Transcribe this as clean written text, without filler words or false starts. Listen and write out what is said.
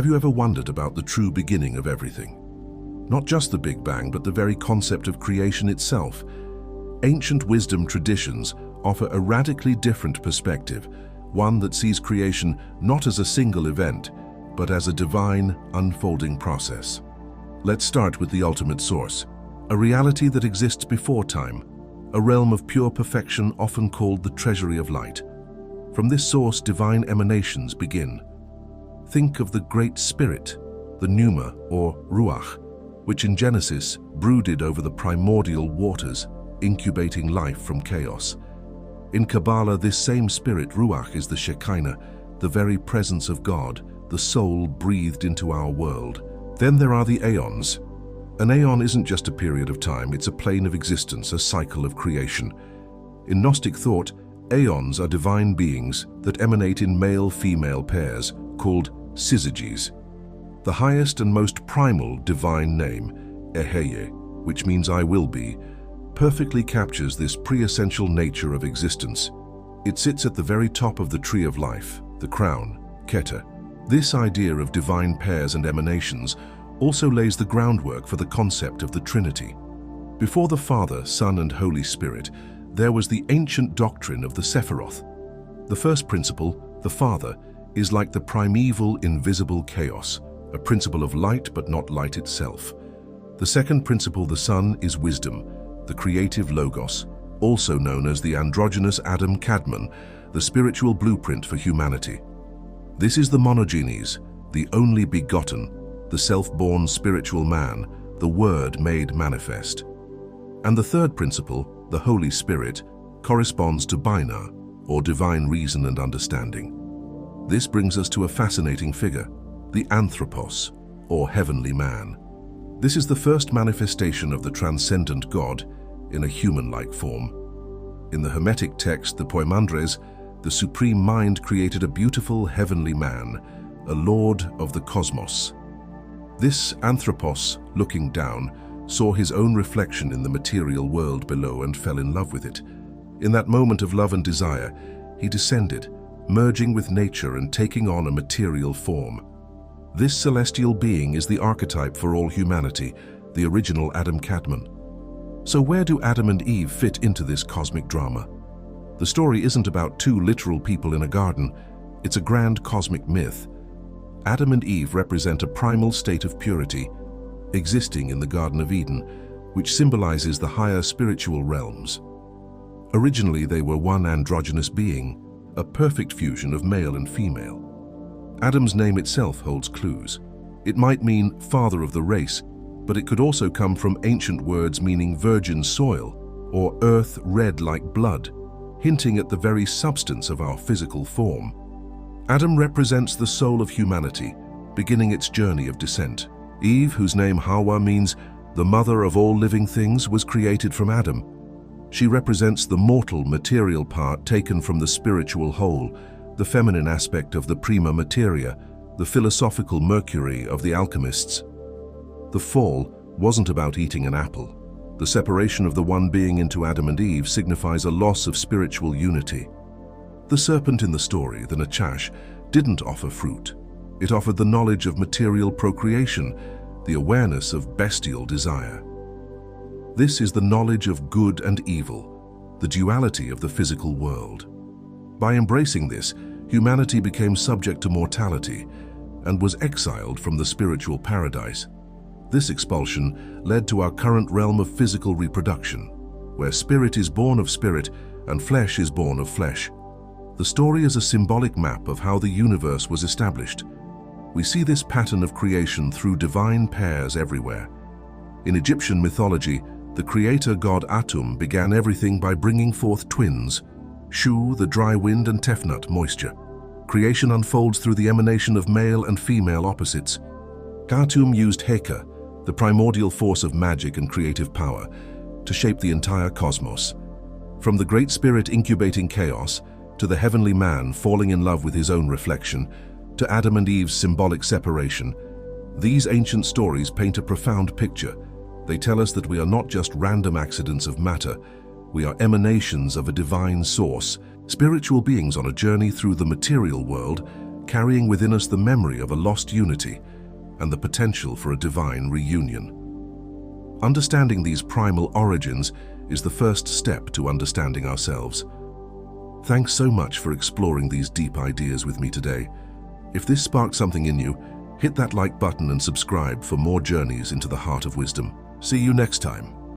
Have you ever wondered about the true beginning of everything? Not just the Big Bang, but the very concept of creation itself. Ancient wisdom traditions offer a radically different perspective, one that sees creation not as a single event, but as a divine, unfolding process. Let's start with the ultimate source, a reality that exists before time, a realm of pure perfection often called the treasury of light. From this source, divine emanations begin. Think of the Great Spirit, the Pneuma or Ruach, which in Genesis brooded over the primordial waters, incubating life from chaos. In Kabbalah, this same spirit, Ruach, is the Shekinah, the very presence of God, the soul breathed into our world. Then there are the aeons. An aeon isn't just a period of time, it's a plane of existence, a cycle of creation. In Gnostic thought, aeons are divine beings that emanate in male-female pairs, called syzygies. The highest and most primal divine name, Eheye, which means I will be, perfectly captures this pre-essential nature of existence. It sits at the very top of the tree of life, the crown, Keter. This idea of divine pairs and emanations also lays the groundwork for the concept of the Trinity. Before the Father, Son, and Holy Spirit, there was the ancient doctrine of the Sephiroth. The first principle, the Father, is like the primeval invisible chaos, a principle of light but not light itself. The second principle, the Son, is wisdom, the creative logos, also known as the androgynous Adam Kadmon, the spiritual blueprint for humanity. This is the monogenes, the only begotten, the self-born spiritual man, the Word made manifest. And the third principle, the Holy Spirit, corresponds to Binah, or divine reason and understanding. This brings us to a fascinating figure, the Anthropos, or heavenly man. This is the first manifestation of the transcendent God in a human-like form. In the Hermetic text, the Poimandres, the supreme mind created a beautiful heavenly man, a lord of the cosmos. This Anthropos, looking down, saw his own reflection in the material world below and fell in love with it. In that moment of love and desire, he descended, merging with nature and taking on a material form. This celestial being is the archetype for all humanity, the original Adam Kadmon. So where do Adam and Eve fit into this cosmic drama? The story isn't about two literal people in a garden, it's a grand cosmic myth. Adam and Eve represent a primal state of purity, existing in the Garden of Eden, which symbolizes the higher spiritual realms. Originally, they were one androgynous being, a perfect fusion of male and female. Adam's name itself holds clues. It might mean father of the race, but it could also come from ancient words meaning virgin soil or earth red like blood, hinting at the very substance of our physical form. Adam represents the soul of humanity, beginning its journey of descent. Eve, whose name Hawa means the mother of all living things, was created from Adam. She represents the mortal material part taken from the spiritual whole, the feminine aspect of the prima materia, the philosophical Mercury of the alchemists. The fall wasn't about eating an apple. The separation of the one being into Adam and Eve signifies a loss of spiritual unity. The serpent in the story, the Nachash, didn't offer fruit. It offered the knowledge of material procreation, the awareness of bestial desire. This is the knowledge of good and evil, the duality of the physical world. By embracing this, humanity became subject to mortality and was exiled from the spiritual paradise. This expulsion led to our current realm of physical reproduction, where spirit is born of spirit and flesh is born of flesh. The story is a symbolic map of how the universe was established. We see this pattern of creation through divine pairs everywhere. In Egyptian mythology, the creator god Atum began everything by bringing forth twins, Shu, the dry wind, and Tefnut, moisture. Creation unfolds through the emanation of male and female opposites. Atum used Heka, the primordial force of magic and creative power, to shape the entire cosmos. From the Great Spirit incubating chaos, to the heavenly man falling in love with his own reflection, to Adam and Eve's symbolic separation, these ancient stories paint a profound picture. They tell us that we are not just random accidents of matter, we are emanations of a divine source, spiritual beings on a journey through the material world, carrying within us the memory of a lost unity and the potential for a divine reunion. Understanding these primal origins is the first step to understanding ourselves. Thanks so much for exploring these deep ideas with me today. If this sparked something in you, hit that like button and subscribe for more journeys into the heart of wisdom. See you next time.